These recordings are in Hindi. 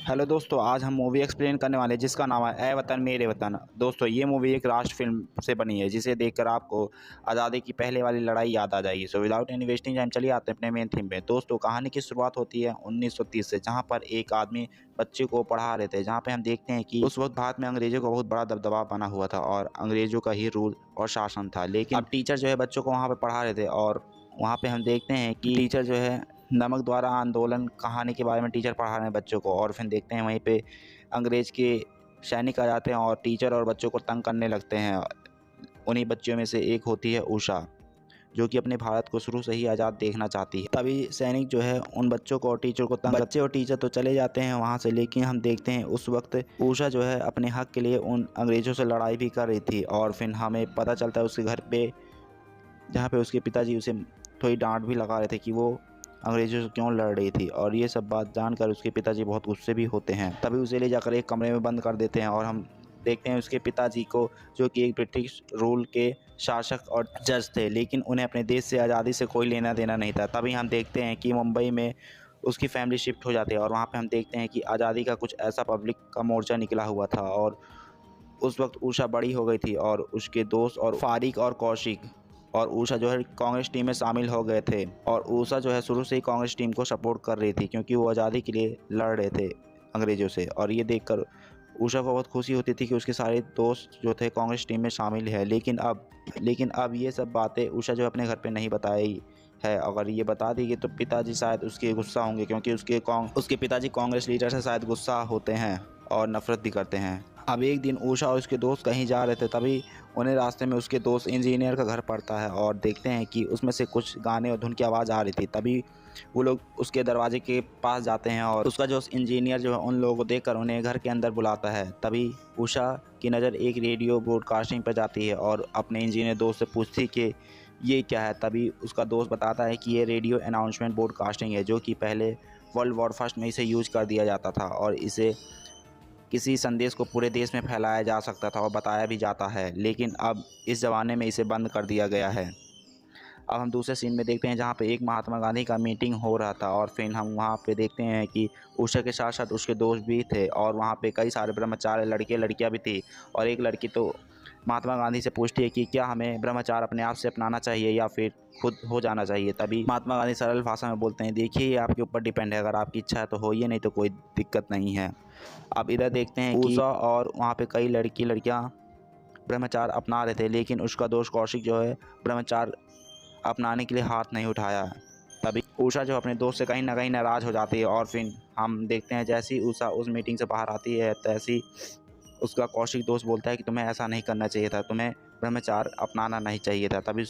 हेलो दोस्तों, आज हम मूवी एक्सप्लेन करने वाले हैं जिसका नाम है ए वतन मेरे वतन। दोस्तों, ये मूवी एक राष्ट्र फिल्म से बनी है जिसे देखकर आपको आज़ादी की पहले वाली लड़ाई याद आ जाएगी। So without any wasting time चलिए आते हैं अपने मेन थीम पे। दोस्तों, कहानी की शुरुआत होती है 1930 से, जहाँ पर एक आदमी बच्चे को पढ़ा रहे थे। जहाँ पे हम देखते हैं कि उस वक्त भारत में अंग्रेजों का बहुत बड़ा दबदबा बना हुआ था और अंग्रेजों का ही रूल और शासन था। लेकिन अब टीचर जो है बच्चों को वहाँ पर पढ़ा रहे थे और वहाँ पे हम देखते हैं कि टीचर जो है नमक द्वारा आंदोलन कहानी के बारे में टीचर पढ़ा रहे हैं बच्चों को। और फिर देखते हैं वहीं पे अंग्रेज के सैनिक आ जाते हैं और टीचर और बच्चों को तंग करने लगते हैं। उन्हीं बच्चों में से एक होती है उषा, जो कि अपने भारत को शुरू से ही आज़ाद देखना चाहती है। तभी सैनिक जो है उन बच्चों को और टीचर को तंग बच्चे और टीचर तो चले जाते हैं वहाँ से, लेकिन हम देखते हैं उस वक्त उषा जो है अपने हक के लिए उन अंग्रेज़ों से लड़ाई भी कर रही थी। और फिर हमें पता चलता है उसके घर पे, जहाँ पे उसके पिताजी उसे थोड़ी डांट भी लगा रहे थे कि वो अंग्रेज़ों से क्यों लड़ रही थी। और ये सब बात जानकर उसके पिताजी बहुत गुस्से भी होते हैं। तभी उसे ले जाकर एक कमरे में बंद कर देते हैं और हम देखते हैं उसके पिताजी को, जो कि एक ब्रिटिश रूल के शासक और जज थे, लेकिन उन्हें अपने देश से आज़ादी से कोई लेना देना नहीं था। तभी हम देखते हैं कि मुंबई में उसकी फैमिली शिफ्ट हो जाती है और वहाँ पे हम देखते हैं कि आज़ादी का कुछ ऐसा पब्लिक का मोर्चा निकला हुआ था। और उस वक्त उषा बड़ी हो गई थी और उसके दोस्त और फारिक और कौशिक और उषा जो है कांग्रेस टीम में शामिल हो गए थे। और उषा जो है शुरू से ही कांग्रेस टीम को सपोर्ट कर रही थी, क्योंकि वो आज़ादी के लिए लड़ रहे थे अंग्रेज़ों से। और ये देखकर उषा को बहुत खुशी होती थी कि उसके सारे दोस्त जो थे कांग्रेस टीम में शामिल है। लेकिन अब ये सब बातें उषा जो अपने घर पे नहीं बताई है। अगर ये बता देगी तो पिताजी शायद उसके गुस्सा होंगे, क्योंकि उसके पिताजी कांग्रेस लीडर से शायद गुस्सा होते हैं और नफरत भी करते हैं। अब एक दिन उषा और उसके दोस्त कहीं जा रहे थे, तभी उन्हें रास्ते में उसके दोस्त इंजीनियर का घर पड़ता है और देखते हैं कि उसमें से कुछ गाने और धुन की आवाज़ आ रही थी। तभी वो लोग उसके दरवाजे के पास जाते हैं और उसका जो इंजीनियर जो है उन लोगों को देखकर उन्हें घर के अंदर बुलाता है। तभी उषा की नज़र एक रेडियो ब्रॉडकास्टिंग पर जाती है और अपने इंजीनियर दोस्त से पूछती कि ये क्या है। तभी उसका दोस्त बताता है कि ये रेडियो अनाउंसमेंट ब्रॉडकास्टिंग है, जो कि पहले वर्ल्ड वॉर फर्स्ट में इसे यूज कर दिया जाता था और इसे किसी संदेश को पूरे देश में फैलाया जा सकता था और बताया भी जाता है। लेकिन अब इस ज़माने में इसे बंद कर दिया गया है। अब हम दूसरे सीन में देखते हैं जहाँ पे एक महात्मा गांधी का मीटिंग हो रहा था और फिर हम वहाँ पे देखते हैं कि उषा के साथ साथ उसके दोस्त भी थे और वहाँ पे कई सारे ब्रह्मचारी लड़के लड़कियाँ भी थी। और एक लड़की तो महात्मा गांधी से पूछती है कि क्या हमें ब्रह्मचार अपने आप से अपनाना चाहिए या फिर खुद हो जाना चाहिए। तभी महात्मा गांधी सरल भाषा में बोलते हैं, देखिए ये आपके ऊपर डिपेंड है, अगर आपकी इच्छा है तो होइए, नहीं तो कोई दिक्कत नहीं है। अब इधर देखते हैं कि उषा और वहाँ पे कई लड़कियाँ ब्रह्मचार अपना रहे थे, लेकिन उसका दोस्त कौशिक जो है ब्रह्मचार अपनाने के लिए हाथ नहीं उठाया। तभी उषा जो अपने दोस्त से कहीं ना कहीं नाराज़ हो जाती है और फिर हम देखते हैं जैसी उषा उस मीटिंग से बाहर आती है तैसी उसका कौशिक दोस्त बोलता है कि तुम्हें ऐसा नहीं करना चाहिए था, तुम्हें ब्रह्मचार अपनाना नहीं चाहिए था। तभी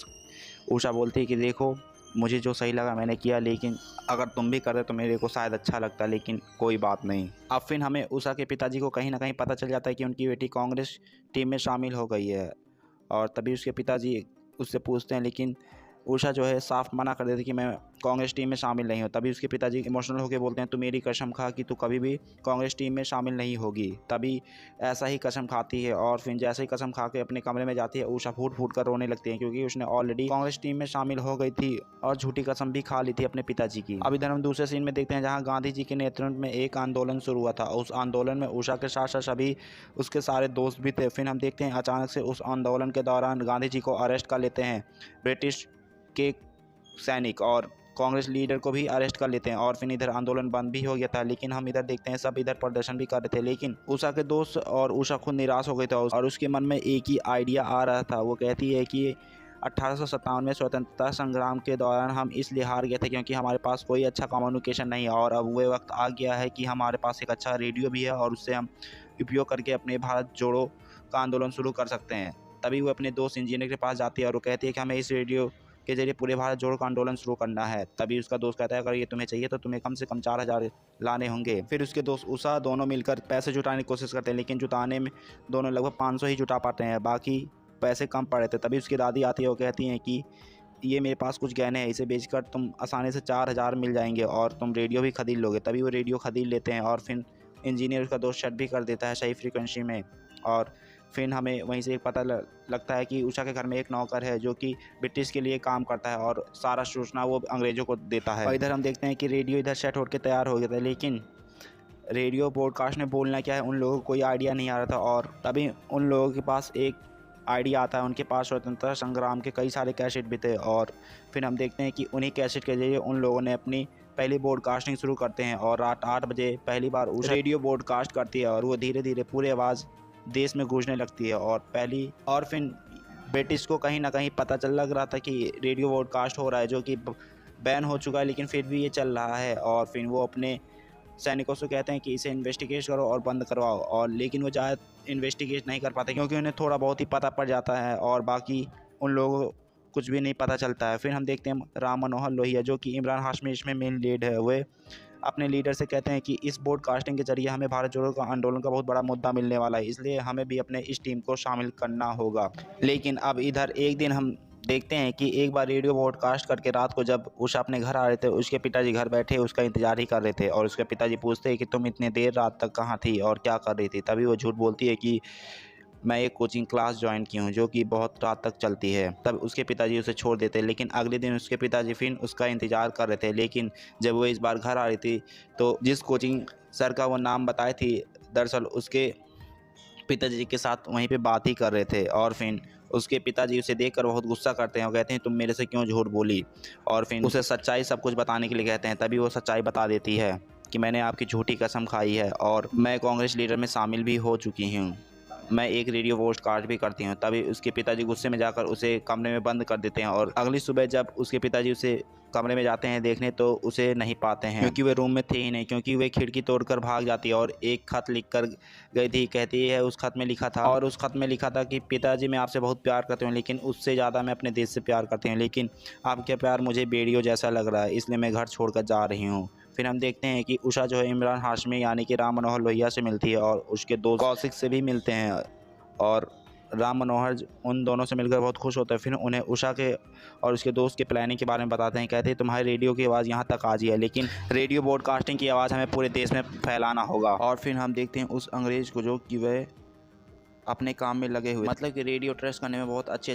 उषा बोलती है कि देखो, मुझे जो सही लगा मैंने किया, लेकिन अगर तुम भी करते तो मेरे को शायद अच्छा लगता, लेकिन कोई बात नहीं। अब फिर हमें उषा के पिताजी को कहीं ना कहीं पता चल जाता है कि उनकी बेटी कांग्रेस टीम में शामिल हो गई है। और तभी उसके पिताजी उससे पूछते हैं, लेकिन उषा जो है साफ मना कर देती कि मैं कांग्रेस टीम में शामिल नहीं हूँ। तभी उसके पिताजी इमोशनल होकर बोलते हैं, तू मेरी कसम खा कि तू कभी भी कांग्रेस टीम में शामिल नहीं होगी। तभी ऐसा ही कसम खाती है और फिर जैसे ही कसम खा के अपने कमरे में जाती है, उषा फूट फूट कर रोने लगती है, क्योंकि उसने ऑलरेडी कांग्रेस टीम में शामिल हो गई थी और झूठी कसम भी खा ली थी अपने पिताजी की। अब इधर हम दूसरे सीन में देखते हैं जहाँ गांधी जी के नेतृत्व में एक आंदोलन शुरू हुआ था। उस आंदोलन में उषा के साथ साथ सभी उसके सारे दोस्त भी थे। फिर हम देखते हैं अचानक से उस आंदोलन के दौरान गांधी जी को अरेस्ट कर लेते हैं ब्रिटिश के सैनिक और कांग्रेस लीडर को भी अरेस्ट कर लेते हैं। और फिर इधर आंदोलन बंद भी हो गया था, लेकिन हम इधर देखते हैं सब इधर प्रदर्शन भी कर रहे थे। लेकिन उषा के दोस्त और उषा खुद निराश हो गई था और उसके मन में एक ही आइडिया आ रहा था। वो कहती है कि 1857 में स्वतंत्रता संग्राम के दौरान हम इसलिए हार गए थे क्योंकि हमारे पास कोई अच्छा कम्युनिकेशन नहीं है, और अब वो वक्त आ गया है कि हमारे पास एक अच्छा रेडियो भी है और उससे हम उपयोग करके अपने भारत जोड़ो का आंदोलन शुरू कर सकते हैं। तभी वो अपने दोस्त इंजीनियर के पास जाती है और वो कहती है कि हमें इस रेडियो के जरिए पूरे भारत जोड़ो का आंदोलन शुरू करना है। तभी उसका दोस्त कहता है, अगर ये तुम्हें चाहिए तो तुम्हें कम से कम 4000 लाने होंगे। फिर उसके दोस्त उषा दोनों मिलकर पैसे जुटाने की कोशिश करते हैं, लेकिन जुटाने में दोनों लगभग 500 ही जुटा पाते हैं, बाकी पैसे कम पड़े थे। तभी उसकी दादी आती है और कहती हैं कि ये मेरे पास कुछ गहने हैं, इसे बेचकर तुम आसानी से 4000 मिल जाएंगे और तुम रेडियो भी खरीद लोगे। तभी वो रेडियो खरीद लेते हैं और फिर इंजीनियर उसका दोस्त शट भी कर देता है सही फ्रीक्वेंसी में। और फिर हमें वहीं से पता लगता है कि उषा के घर में एक नौकर है जो कि ब्रिटिश के लिए काम करता है और सारा सूचना वो अंग्रेज़ों को देता है। और इधर हम देखते हैं कि रेडियो इधर सेट होकर तैयार हो गया था, लेकिन रेडियो पॉडकास्ट में बोलना क्या है उन लोगों को कोई आइडिया नहीं आ रहा था, और तभी उन लोगों के पास एक आइडिया आता है। उनके पास स्वतंत्रता संग्राम के कई सारे कैसेट भी थे, और फिर हम देखते हैं कि उन्हीं कैसेट के जरिए उन लोगों ने अपनी पहली ब्रॉडकास्टिंग शुरू करते हैं, और रात 8 बजे पहली बार उस रेडियो ब्रॉडकास्ट करती है, और वो धीरे धीरे पूरी आवाज़ देश में गूंजने लगती है। और फिर ब्रिटिश को कहीं ना कहीं पता चल लग रहा था कि रेडियो ब्रॉडकास्ट हो रहा है, जो कि बैन हो चुका है, लेकिन फिर भी ये चल रहा है। और फिर वो अपने सैनिकों से कहते हैं कि इसे इन्वेस्टिगेट करो और बंद करवाओ, और लेकिन वो ज़्यादा इन्वेस्टिगेट नहीं कर पाते क्योंकि उन्हें थोड़ा बहुत ही पता पड़ जाता है, और बाकी उन लोगों को कुछ भी नहीं पता चलता है। फिर हम देखते हैं राम मनोहर लोहिया, जो कि इमरान हाशमी इसमें मेन लीड है, वे अपने लीडर से कहते हैं कि इस ब्रॉडकास्टिंग के जरिए हमें भारत जोड़ो का आंदोलन का बहुत बड़ा मुद्दा मिलने वाला है, इसलिए हमें भी अपने इस टीम को शामिल करना होगा। लेकिन अब इधर एक दिन हम देखते हैं कि एक बार रेडियो ब्रॉडकास्ट करके रात को जब उषा अपने घर आ रहे थे, उसके पिताजी घर बैठे उसका इंतजार ही कर रहे थे, और उसके पिताजी पूछते हैं कि तुम इतने देर रात तक कहाँ थी और क्या कर रही थी। तभी वो झूठ बोलती है कि मैं एक कोचिंग क्लास ज्वाइन की हूँ जो कि बहुत रात तक चलती है। तब उसके पिताजी उसे छोड़ देते हैं, लेकिन अगले दिन उसके पिताजी फिर उसका इंतज़ार कर रहे थे। लेकिन जब वो इस बार घर आ रही थी तो जिस कोचिंग सर का वो नाम बताई थी, दरअसल उसके पिताजी के साथ वहीं पे बात ही कर रहे थे, और फिर उसके पिताजी उसे देखकर बहुत गुस्सा करते हैं और कहते हैं तुम मेरे से क्यों झूठ बोली, और फिर उसे सच्चाई सब कुछ बताने के लिए कहते हैं। तभी वो सच्चाई बता देती है कि मैंने आपकी झूठी कसम खाई है और मैं कांग्रेस लीडर में शामिल भी हो चुकी हूँ, मैं एक रेडियो पॉडकास्ट भी करती हूँ। तभी उसके पिताजी गुस्से में जाकर उसे कमरे में बंद कर देते हैं, और अगली सुबह जब उसके पिताजी उसे कमरे में जाते हैं देखने तो उसे नहीं पाते हैं, क्योंकि वे रूम में थे ही नहीं, क्योंकि वे खिड़की तोड़कर भाग जाती है और एक खत लिख कर गई थी। कहती है उस खत में लिखा था कि पिताजी मैं आपसे बहुत प्यार करती हूँ, लेकिन उससे ज़्यादा मैं अपने देश से प्यार करती हूँ, लेकिन आपका प्यार मुझे बेड़ियों जैसा लग रहा है, इसलिए मैं घर छोड़कर जा रही हूँ। फिर हम देखते हैं कि उषा जो है इमरान हाशमी यानी कि राम मनोहर लोहिया से मिलती है, और उसके दोस्त कौशिक से भी मिलते हैं, और राम मनोहर उन दोनों से मिलकर बहुत खुश होता है। फिर उन्हें उषा के और उसके दोस्त के प्लानिंग के बारे में बताते हैं। कहते हैं तुम्हारे रेडियो की आवाज़ यहाँ तक आ गई है, लेकिन रेडियो ब्रॉडकास्टिंग की आवाज़ हमें पूरे देश में फैलाना होगा। और फिर हम देखते हैं उस अंग्रेज़ को जो कि वह अपने काम में लगे हुए, मतलब कि रेडियो ट्रेस करने में बहुत अच्छी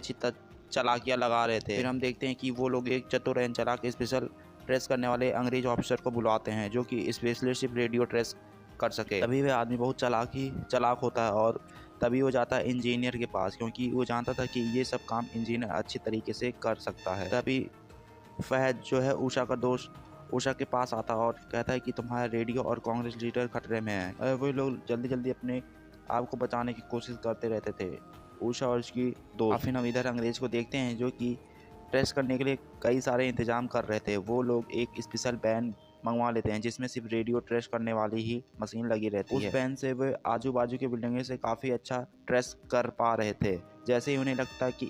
चालाकियाँ लगा रहे थे। फिर हम देखते हैं कि वो लोग एक चतुर एंड चालाक स्पेशल ट्रेस करने वाले अंग्रेज ऑफिसर को बुलाते हैं, जो कि स्पेशली सिर्फ रेडियो ट्रेस कर सके। तभी वह आदमी बहुत चालाक होता है, और तभी वो जाता है इंजीनियर के पास, क्योंकि वो जानता था कि ये सब काम इंजीनियर अच्छी तरीके से कर सकता है। तभी फहद जो है उषा का दोस्त उषा के पास आता है और कहता है कि तुम्हारा रेडियो और कांग्रेस लीडर खतरे में है। वो लोग जल्दी अपने आप को बचाने की कोशिश करते रहते थे, उषा और उसकी दोस्त। फिर हम इधर अंग्रेज को देखते हैं जो कि ट्रेस करने के लिए कई सारे इंतजाम कर रहे थे। वो लोग एक स्पेशल बैन मंगवा लेते हैं जिसमें सिर्फ रेडियो ट्रेस करने वाली ही मशीन लगी रहती है। उस बैन से वे आजू बाजू की बिल्डिंगों से काफ़ी अच्छा ट्रेस कर पा रहे थे। जैसे ही उन्हें लगता कि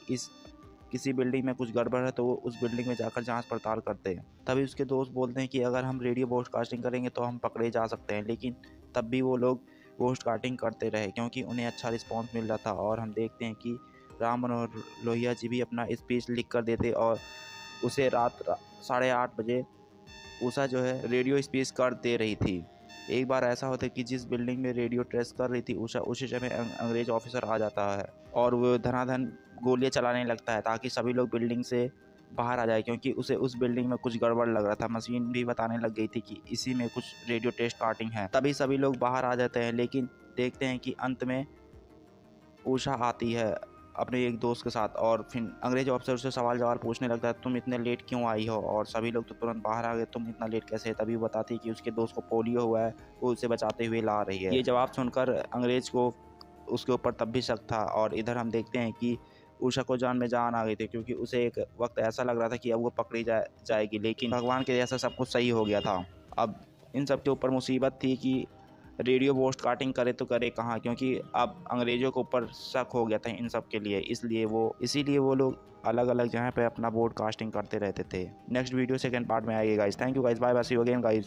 किसी बिल्डिंग में कुछ गड़बड़ है तो वो उस बिल्डिंग में जाकर जांच पड़ताल करते हैं। तभी उसके दोस्त बोलते हैं कि अगर हम रेडियो ब्रॉडकास्टिंग करेंगे तो हम पकड़े जा सकते हैं, लेकिन तब भी वो लोग ब्रॉडकास्टिंग करते रहे क्योंकि उन्हें अच्छा रिस्पॉन्स मिल रहा था। और हम देखते हैं कि राम मनोहर लोहिया जी भी अपना स्पीच लिख कर देते और उसे रात 8:30 बजे उषा जो है रेडियो स्पीच कर दे रही थी। एक बार ऐसा होता है कि जिस बिल्डिंग में रेडियो ट्रेस कर रही थी उषा, उसी समय अंग्रेज ऑफिसर आ जाता है और वो धनाधन गोलियां चलाने लगता है ताकि सभी लोग बिल्डिंग से बाहर आ जाए, क्योंकि उसे उस बिल्डिंग में कुछ गड़बड़ लग रहा था। मशीन भी बताने लग गई थी कि इसी में कुछ रेडियो टेस्ट कार्टिंग है। तभी सभी लोग बाहर आ जाते हैं, लेकिन देखते हैं कि अंत में उषा आती है अपने एक दोस्त के साथ और फिर अंग्रेज ऑफिसर से सवाल जवाब पूछने लगता है तुम इतने लेट क्यों आई हो, और सभी लोग तो तुरंत बाहर आ गए, तुम इतना लेट कैसे है। तभी वो बताती है कि उसके दोस्त को पोलियो हुआ है, वो उसे बचाते हुए ला रही है। ये जवाब सुनकर अंग्रेज को उसके ऊपर तब भी शक था। और इधर हम देखते हैं कि उषा को जान में जान आ गई थी, क्योंकि उसे एक वक्त ऐसा लग रहा था कि अब वो पकड़ी जाएगी, लेकिन भगवान के जैसा सब कुछ सही हो गया था। अब इन सब के ऊपर मुसीबत थी कि रेडियो ब्रॉडकास्टिंग करे तो करे कहाँ, क्योंकि अब अंग्रेज़ों के ऊपर शक हो गया था इन सब के लिए। इसीलिए वो लोग अलग अलग जगह पे अपना ब्रॉडकास्टिंग करते रहते थे। नेक्स्ट वीडियो सेकंड पार्ट में आइए guys. Thank you guys, bye bye, see you again guys.